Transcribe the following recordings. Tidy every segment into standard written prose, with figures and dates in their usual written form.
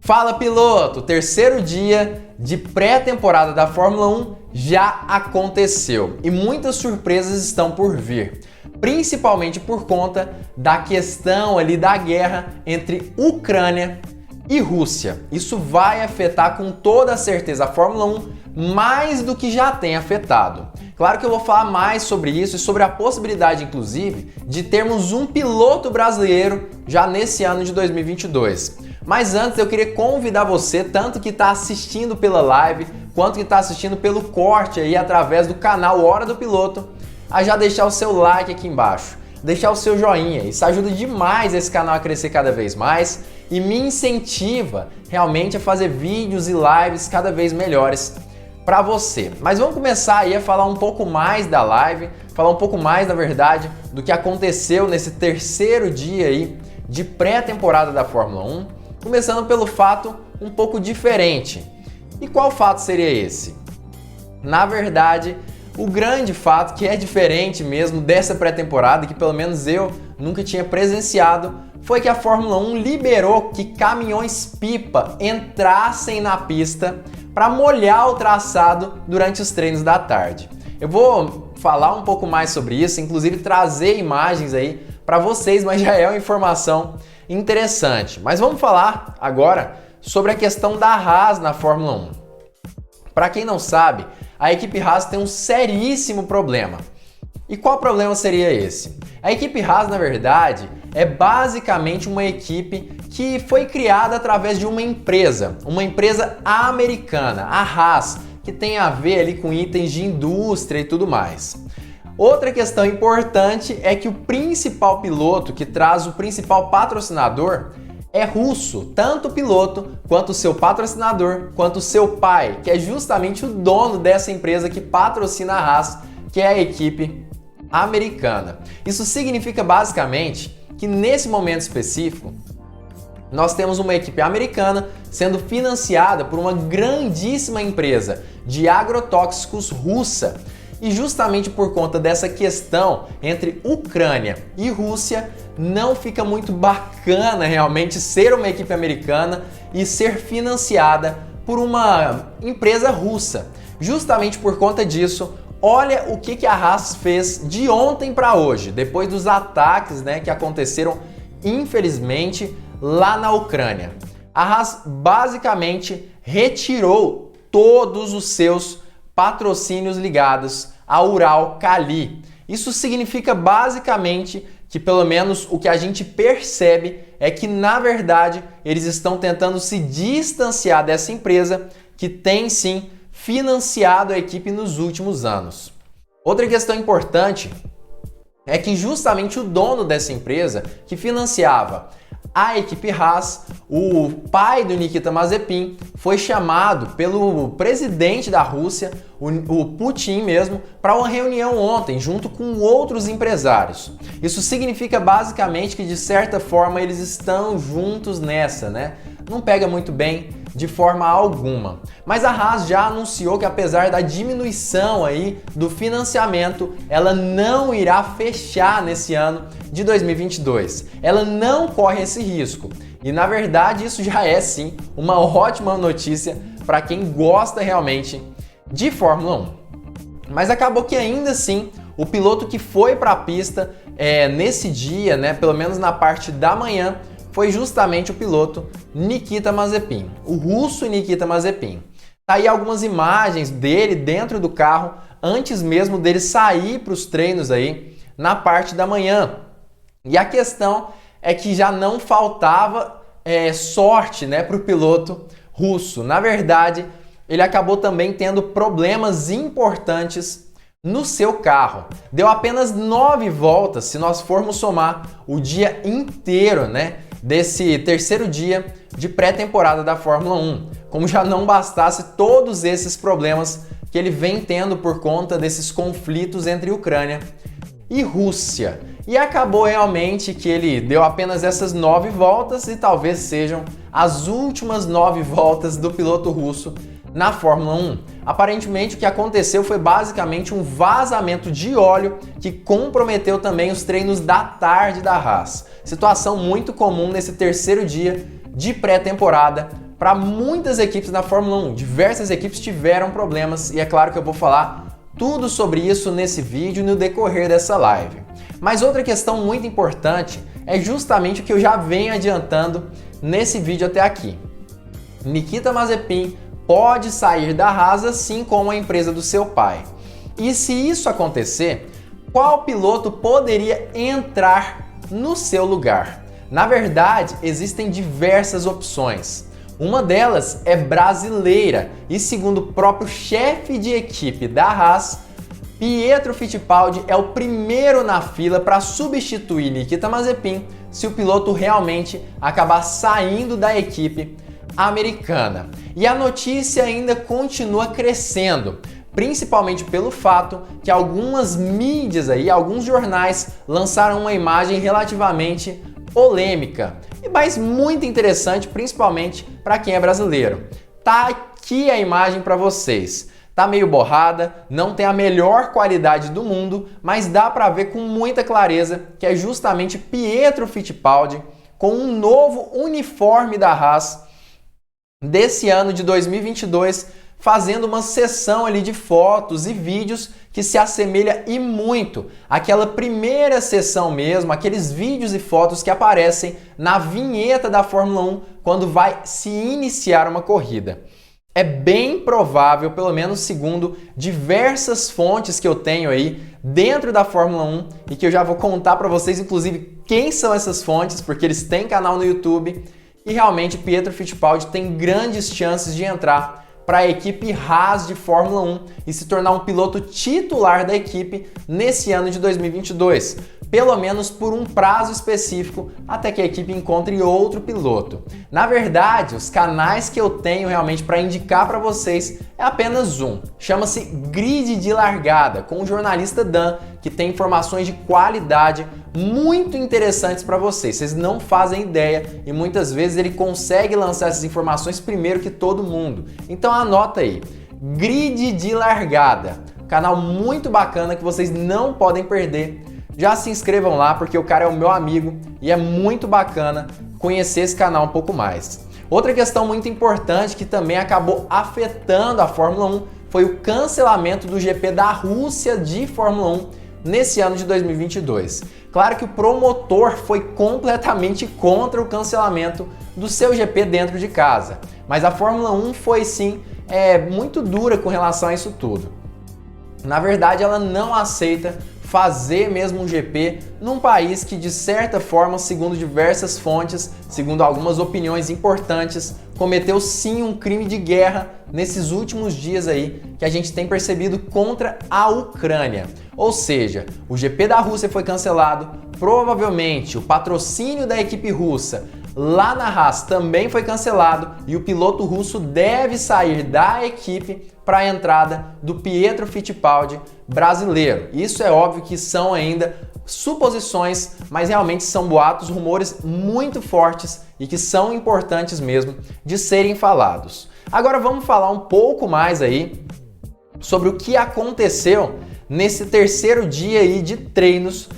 Fala piloto, terceiro dia de pré-temporada da Fórmula 1 já aconteceu e muitas surpresas estão por vir, principalmente por conta da questão ali da guerra entre Ucrânia e Rússia. Isso vai afetar com toda certeza a Fórmula 1 mais do que já tem afetado. Claro que eu vou falar mais sobre isso e sobre a possibilidade, inclusive, de termos um piloto brasileiro já nesse ano de 2022. Mas antes eu queria convidar você, tanto que está assistindo pela live, quanto que está assistindo pelo corte aí através do canal Hora do Piloto, a já deixar o seu like aqui embaixo, deixar o seu joinha. Isso ajuda demais esse canal a crescer cada vez mais e me incentiva realmente a fazer vídeos e lives cada vez melhores para você. Mas vamos começar aí a falar um pouco mais da live, falar um pouco mais, na verdade, do que aconteceu nesse terceiro dia aí de pré-temporada da Fórmula 1. Começando pelo fato um pouco diferente. E qual fato seria esse? Na verdade, o grande fato que é diferente mesmo dessa pré-temporada, que pelo menos eu nunca tinha presenciado, foi que a Fórmula 1 liberou que caminhões-pipa entrassem na pista para molhar o traçado durante os treinos da tarde. Eu vou falar um pouco mais sobre isso, inclusive trazer imagens aí para vocês, mas já é uma informação interessante. Mas vamos falar agora sobre a questão da Haas na Fórmula 1. Para quem não sabe, a equipe Haas tem um seríssimo problema. E qual problema seria esse? A equipe Haas, na verdade, é basicamente uma equipe que foi criada através de uma empresa americana, a Haas, que tem a ver ali com itens de indústria e tudo mais. Outra questão importante é que o principal piloto que traz o principal patrocinador é russo, tanto o piloto quanto o seu patrocinador, quanto o seu pai, que é justamente o dono dessa empresa que patrocina a Haas, que é a equipe americana. Isso significa basicamente que nesse momento específico nós temos uma equipe americana sendo financiada por uma grandíssima empresa de agrotóxicos russa. E justamente por conta dessa questão entre Ucrânia e Rússia, não fica muito bacana realmente ser uma equipe americana e ser financiada por uma empresa russa. Justamente por conta disso, olha o que a Haas fez de ontem para hoje, depois dos ataques, que aconteceram, infelizmente, lá na Ucrânia. A Haas basicamente retirou todos os seus patrocínios ligados a Ural-Kali. Isso significa basicamente que, pelo menos o que a gente percebe, é que na verdade eles estão tentando se distanciar dessa empresa que tem sim financiado a equipe nos últimos anos. Outra questão importante é que justamente o dono dessa empresa que financiava a equipe Haas, o pai do Nikita Mazepin, foi chamado pelo presidente da Rússia, o Putin mesmo, para uma reunião ontem, junto com outros empresários. Isso significa basicamente que, de certa forma, eles estão juntos nessa, Não pega muito bem de forma alguma. Mas a Haas já anunciou que, apesar da diminuição aí do financiamento, ela não irá fechar nesse ano de 2022. Ela não corre esse risco. E na verdade isso já é sim uma ótima notícia para quem gosta realmente de Fórmula 1. Mas acabou que ainda assim o piloto que foi para a pista nesse dia, pelo menos na parte da manhã, foi justamente o piloto Nikita Mazepin, o russo Nikita Mazepin. Tá aí algumas imagens dele dentro do carro antes mesmo dele sair para os treinos aí na parte da manhã. E a questão é que já não faltava sorte para o piloto russo. Na verdade, ele acabou também tendo problemas importantes no seu carro. Deu apenas 9 voltas se nós formos somar o dia inteiro, desse terceiro dia de pré-temporada da Fórmula 1. Como já não bastasse todos esses problemas que ele vem tendo por conta desses conflitos entre Ucrânia e Rússia. E acabou realmente que ele deu apenas essas 9 voltas e talvez sejam as últimas 9 voltas do piloto russo na Fórmula 1. Aparentemente o que aconteceu foi basicamente um vazamento de óleo que comprometeu também os treinos da tarde da Haas. Situação muito comum nesse terceiro dia de pré-temporada para muitas equipes na Fórmula 1. Diversas equipes tiveram problemas e é claro que eu vou falar tudo sobre isso nesse vídeo no decorrer dessa live. Mas outra questão muito importante é justamente o que eu já venho adiantando nesse vídeo até aqui. Nikita Mazepin pode sair da Haas assim como a empresa do seu pai. E se isso acontecer, qual piloto poderia entrar no seu lugar? Na verdade, existem diversas opções. Uma delas é brasileira e, segundo o próprio chefe de equipe da Haas, Pietro Fittipaldi é o primeiro na fila para substituir Nikita Mazepin se o piloto realmente acabar saindo da equipe americana. E a notícia ainda continua crescendo, principalmente pelo fato que algumas mídias aí, alguns jornais lançaram uma imagem relativamente polêmica, mas muito interessante, principalmente para quem é brasileiro. Tá aqui a imagem para vocês. Tá meio borrada, não tem a melhor qualidade do mundo, mas dá para ver com muita clareza que é justamente Pietro Fittipaldi com um novo uniforme da Haas desse ano de 2022, fazendo uma sessão ali de fotos e vídeos que se assemelha e muito àquela primeira sessão mesmo, aqueles vídeos e fotos que aparecem na vinheta da Fórmula 1 quando vai se iniciar uma corrida. É bem provável, pelo menos segundo diversas fontes que eu tenho aí dentro da Fórmula 1 e que eu já vou contar para vocês, inclusive, quem são essas fontes, porque eles têm canal no YouTube, e realmente Pietro Fittipaldi tem grandes chances de entrar para a equipe Haas de Fórmula 1 e se tornar um piloto titular da equipe nesse ano de 2022, pelo menos por um prazo específico até que a equipe encontre outro piloto. Na verdade, os canais que eu tenho realmente para indicar para vocês é apenas um, chama-se Grid de Largada, com o jornalista Dan, que tem informações de qualidade muito interessantes para vocês. Vocês não fazem ideia e muitas vezes ele consegue lançar essas informações primeiro que todo mundo. Então anota aí, Grid de Largada, canal muito bacana que vocês não podem perder. Já se inscrevam lá porque o cara é o meu amigo e é muito bacana conhecer esse canal um pouco mais. Outra questão muito importante que também acabou afetando a Fórmula 1 foi o cancelamento do GP da Rússia de Fórmula 1 nesse ano de 2022. Claro que o promotor foi completamente contra o cancelamento do seu GP dentro de casa, mas a Fórmula 1 foi sim muito dura com relação a isso tudo. Na verdade, ela não aceita fazer mesmo um GP num país que, de certa forma, segundo diversas fontes, segundo algumas opiniões importantes, cometeu sim um crime de guerra nesses últimos dias aí que a gente tem percebido contra a Ucrânia. Ou seja, o GP da Rússia foi cancelado, provavelmente o patrocínio da equipe russa lá na Haas também foi cancelado e o piloto russo deve sair da equipe para a entrada do Pietro Fittipaldi brasileiro. Isso é óbvio que são ainda suposições, mas realmente são boatos, rumores muito fortes e que são importantes mesmo de serem falados. Agora vamos falar um pouco mais aí sobre o que aconteceu nesse terceiro dia aí de treinos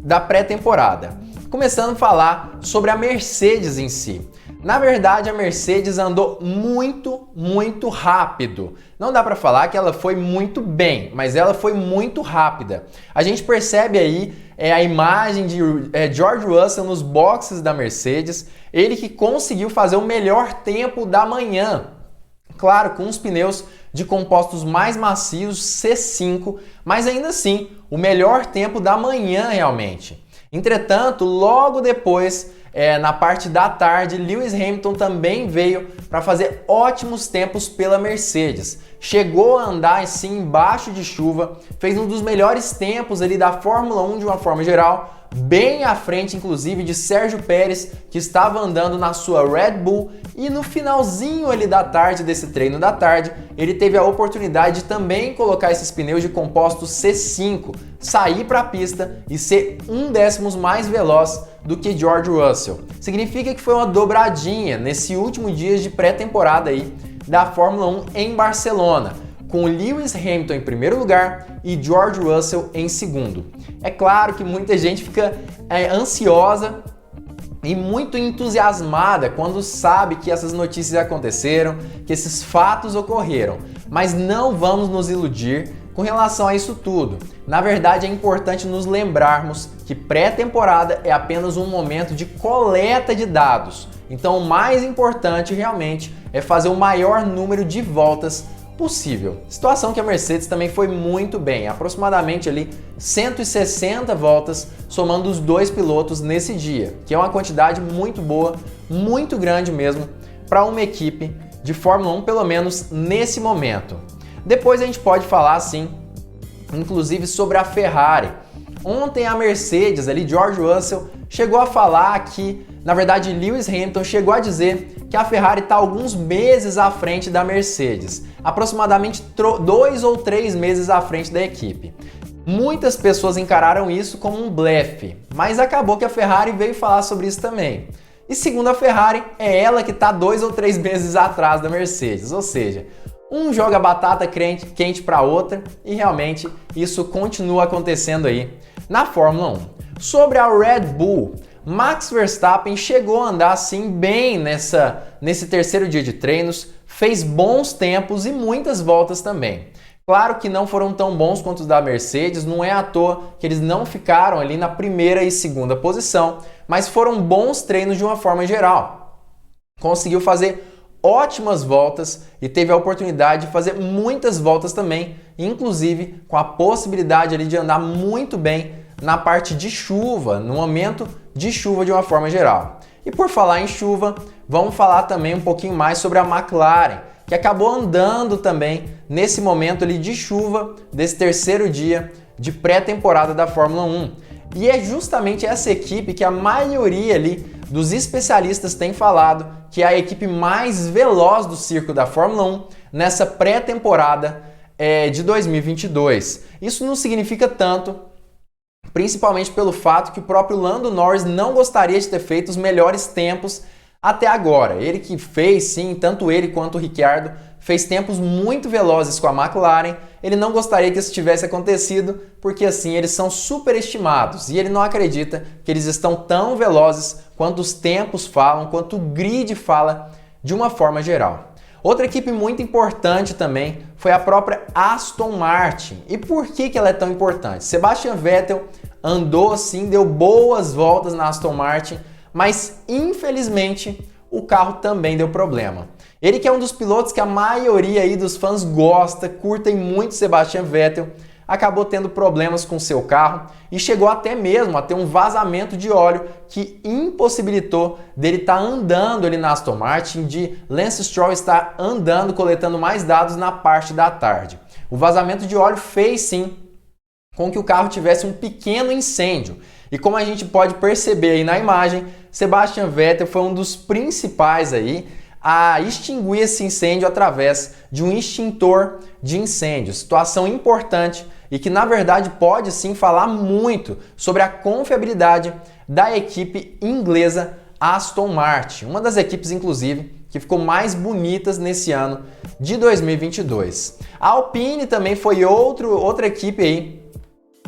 da pré-temporada. Começando a falar sobre a Mercedes em si. Na verdade, a Mercedes andou muito rápido. Não dá para falar que ela foi muito bem, mas ela foi muito rápida. A gente percebe aí a imagem de George Russell nos boxes da Mercedes, ele que conseguiu fazer o melhor tempo da manhã. Claro, com os pneus de compostos mais macios, C5, mas ainda assim, o melhor tempo da manhã realmente. Entretanto, logo depois, na parte da tarde, Lewis Hamilton também veio para fazer ótimos tempos pela Mercedes. Chegou a andar assim embaixo de chuva, fez um dos melhores tempos ali da Fórmula 1 de uma forma geral, bem à frente inclusive de Sérgio Pérez, que estava andando na sua Red Bull, e no finalzinho ali da tarde, desse treino da tarde, ele teve a oportunidade de também colocar esses pneus de compostos C5, sair para a pista e ser 1/10 mais veloz do que George Russell. Significa que foi uma dobradinha nesse último dia de pré-temporada aí da Fórmula 1 em Barcelona, com Lewis Hamilton em primeiro lugar e George Russell em segundo. É claro que muita gente fica ansiosa e muito entusiasmada quando sabe que essas notícias aconteceram, que esses fatos ocorreram. Mas não vamos nos iludir com relação a isso tudo. Na verdade, é importante nos lembrarmos que pré-temporada é apenas um momento de coleta de dados. Então, o mais importante realmente é fazer o maior número de voltas possível. Situação que a Mercedes também foi muito bem, aproximadamente ali 160 voltas somando os dois pilotos nesse dia, que é uma quantidade muito boa, muito grande mesmo para uma equipe de Fórmula 1, pelo menos nesse momento. Depois a gente pode falar assim, inclusive sobre a Ferrari. Ontem a Mercedes, ali George Russell, chegou a falar que, na verdade, Lewis Hamilton chegou a dizer que a Ferrari está alguns meses à frente da Mercedes, aproximadamente 2 ou 3 meses à frente da equipe. Muitas pessoas encararam isso como um blefe, mas acabou que a Ferrari veio falar sobre isso também. E segundo a Ferrari, é ela que está 2 ou 3 meses atrás da Mercedes, ou seja, um joga batata quente para outra e realmente isso continua acontecendo aí na Fórmula 1. Sobre a Red Bull, Max Verstappen chegou a andar assim bem nesse terceiro dia de treinos, fez bons tempos e muitas voltas também. Claro que não foram tão bons quanto os da Mercedes, não é à toa que eles não ficaram ali na primeira e segunda posição, mas foram bons treinos de uma forma geral. Conseguiu fazer ótimas voltas e teve a oportunidade de fazer muitas voltas também, inclusive com a possibilidade ali de andar muito bem na parte de chuva, no momento de chuva de uma forma geral. E por falar em chuva, vamos falar também um pouquinho mais sobre a McLaren, que acabou andando também nesse momento ali de chuva desse terceiro dia de pré-temporada da Fórmula 1. E é justamente essa equipe que a maioria ali dos especialistas tem falado que é a equipe mais veloz do circo da Fórmula 1 nessa pré-temporada de 2022. Isso não significa tanto, principalmente pelo fato que o próprio Lando Norris não gostaria de ter feito os melhores tempos até agora. Ele que fez, sim, tanto ele quanto o Ricciardo, fez tempos muito velozes com a McLaren. Ele não gostaria que isso tivesse acontecido, porque assim eles são superestimados e ele não acredita que eles estão tão velozes quanto os tempos falam, quanto o grid fala de uma forma geral. Outra equipe muito importante também foi a própria Aston Martin. E por que ela é tão importante? Sebastian Vettel andou assim, deu boas voltas na Aston Martin, mas infelizmente o carro também deu problema. Ele que é um dos pilotos que a maioria aí dos fãs gosta, curtem muito Sebastian Vettel, acabou tendo problemas com seu carro e chegou até mesmo a ter um vazamento de óleo que impossibilitou dele estar andando ali na Aston Martin, de Lance Stroll estar andando, coletando mais dados na parte da tarde. O vazamento de óleo fez sim com que o carro tivesse um pequeno incêndio. E como a gente pode perceber aí na imagem, Sebastian Vettel foi um dos principais aí a extinguir esse incêndio através de um extintor de incêndio. Situação importante e que na verdade pode sim falar muito sobre a confiabilidade da equipe inglesa Aston Martin, uma das equipes inclusive que ficou mais bonitas nesse ano de 2022. A Alpine também foi outra equipe aí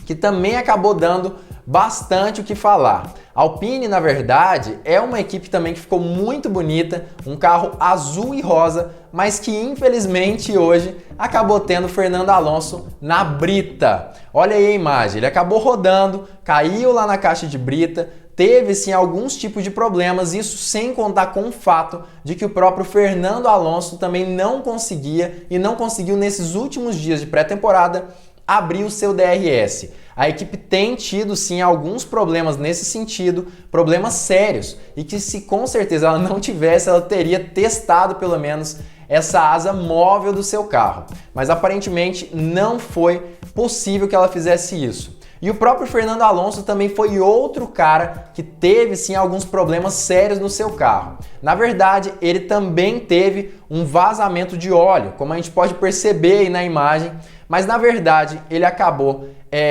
que também acabou dando bastante o que falar. A Alpine, na verdade, é uma equipe também que ficou muito bonita, um carro azul e rosa, mas que infelizmente hoje acabou tendo Fernando Alonso na brita. Olha aí a imagem, ele acabou rodando, caiu lá na caixa de brita, teve sim alguns tipos de problemas, isso sem contar com o fato de que o próprio Fernando Alonso também não conseguia e não conseguiu nesses últimos dias de pré-temporada abrir o seu DRS. A equipe tem tido sim alguns problemas nesse sentido, problemas sérios, e que se com certeza ela não tivesse, ela teria testado pelo menos essa asa móvel do seu carro. Mas aparentemente não foi possível que ela fizesse isso. E o próprio Fernando Alonso também foi outro cara que teve sim alguns problemas sérios no seu carro. Na verdade, ele também teve um vazamento de óleo, como a gente pode perceber aí na imagem, mas na verdade ele acabou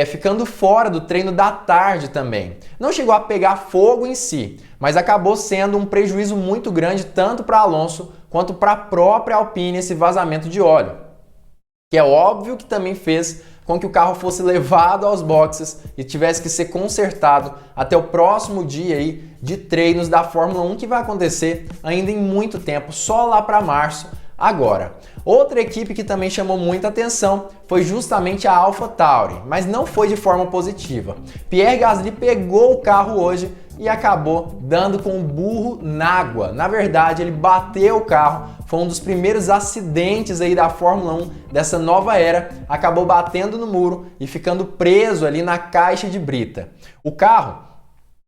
ficando fora do treino da tarde também. Não chegou a pegar fogo em si, mas acabou sendo um prejuízo muito grande tanto para Alonso quanto para a própria Alpine esse vazamento de óleo, que é óbvio que também fez com que o carro fosse levado aos boxes e tivesse que ser consertado até o próximo dia aí de treinos da Fórmula 1, que vai acontecer ainda em muito tempo, só lá para março agora. Outra equipe que também chamou muita atenção foi justamente a AlphaTauri, mas não foi de forma positiva. Pierre Gasly pegou o carro hoje e acabou dando com o burro na água. Na verdade, ele bateu o carro, foi um dos primeiros acidentes aí da Fórmula 1 dessa nova era, acabou batendo no muro e ficando preso ali na caixa de brita. O carro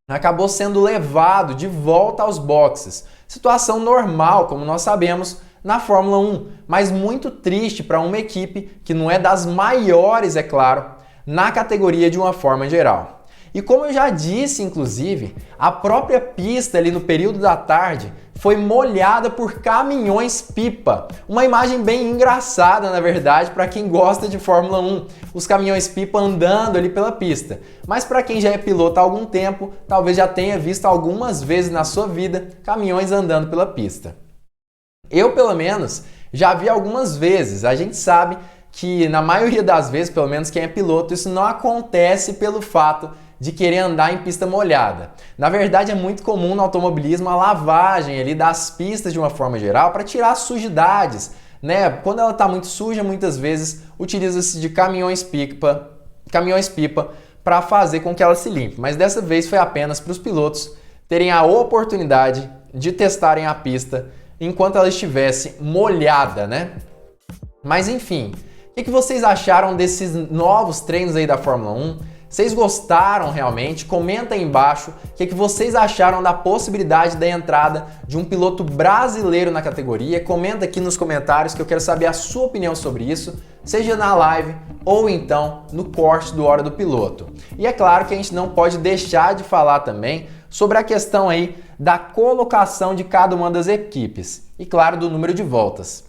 acabou sendo levado de volta aos boxes. Situação normal, como nós sabemos, na Fórmula 1, mas muito triste para uma equipe que não é das maiores, é claro, na categoria de uma forma geral. E como eu já disse, inclusive, a própria pista ali no período da tarde foi molhada por caminhões-pipa. Uma imagem bem engraçada, na verdade, para quem gosta de Fórmula 1. Os caminhões-pipa andando ali pela pista. Mas para quem já é piloto há algum tempo, talvez já tenha visto algumas vezes na sua vida caminhões andando pela pista. Eu, pelo menos, já vi algumas vezes. A gente sabe que, na maioria das vezes, pelo menos quem é piloto, isso não acontece pelo fato de querer andar em pista molhada. Na verdade, é muito comum no automobilismo a lavagem ali das pistas de uma forma geral para tirar as sujidades, né? Quando ela está muito suja, muitas vezes utiliza-se de caminhões-pipa para fazer com que ela se limpe. Mas dessa vez foi apenas para os pilotos terem a oportunidade de testarem a pista enquanto ela estivesse molhada, né? Mas enfim, o que vocês acharam desses novos treinos aí da Fórmula 1? Vocês gostaram realmente? Comenta aí embaixo o que vocês acharam da possibilidade da entrada de um piloto brasileiro na categoria. Comenta aqui nos comentários que eu quero saber a sua opinião sobre isso, seja na live ou então no corte do Hora do Piloto. E é claro que a gente não pode deixar de falar também sobre a questão aí da colocação de cada uma das equipes e, claro, do número de voltas.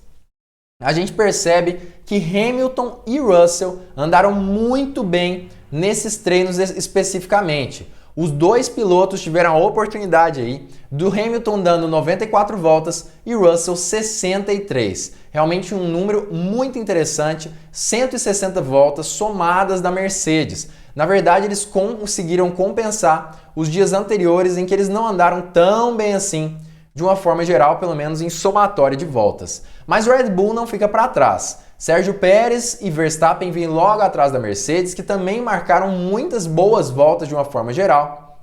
A gente percebe que Hamilton e Russell andaram muito bem nesses treinos especificamente. Os dois pilotos tiveram a oportunidade aí do Hamilton dando 94 voltas e Russell 63. Realmente um número muito interessante, 160 voltas somadas da Mercedes. Na verdade, eles conseguiram compensar os dias anteriores em que eles não andaram tão bem assim, de uma forma geral, pelo menos em somatória de voltas. Mas o Red Bull não fica para trás. Sérgio Pérez e Verstappen vêm logo atrás da Mercedes, que também marcaram muitas boas voltas de uma forma geral.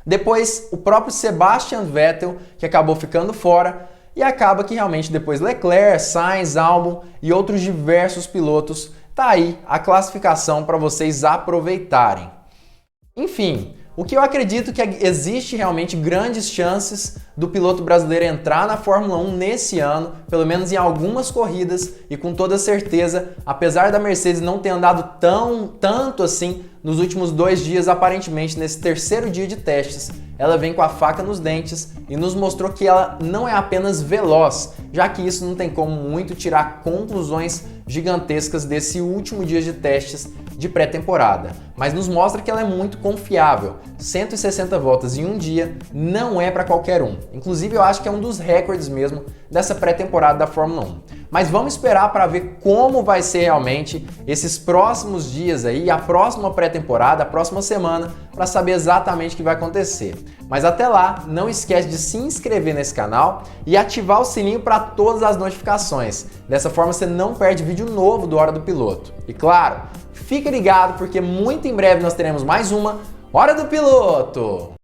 Depois, o próprio Sebastian Vettel, que acabou ficando fora, e acaba que realmente depois Leclerc, Sainz, Albon e outros diversos pilotos, tá aí a classificação para vocês aproveitarem. Enfim, o que eu acredito que existe realmente grandes chances do piloto brasileiro entrar na Fórmula 1 nesse ano, pelo menos em algumas corridas, e com toda certeza, apesar da Mercedes não ter andado tanto assim nos últimos 2 dias, aparentemente nesse terceiro dia de testes, ela vem com a faca nos dentes e nos mostrou que ela não é apenas veloz, já que isso não tem como muito tirar conclusões gigantescas desse último dia de testes de pré-temporada, mas nos mostra que ela é muito confiável. 160 voltas em um dia não é para qualquer um. Inclusive, eu acho que é um dos recordes mesmo dessa pré-temporada da Fórmula 1. Mas vamos esperar para ver como vai ser realmente esses próximos dias aí, a próxima pré-temporada, a próxima semana, para saber exatamente o que vai acontecer. Mas até lá, não esquece de se inscrever nesse canal e ativar o sininho para todas as notificações. Dessa forma você não perde vídeo novo do Hora do Piloto. E claro, fica ligado porque muito em breve nós teremos mais uma Hora do Piloto!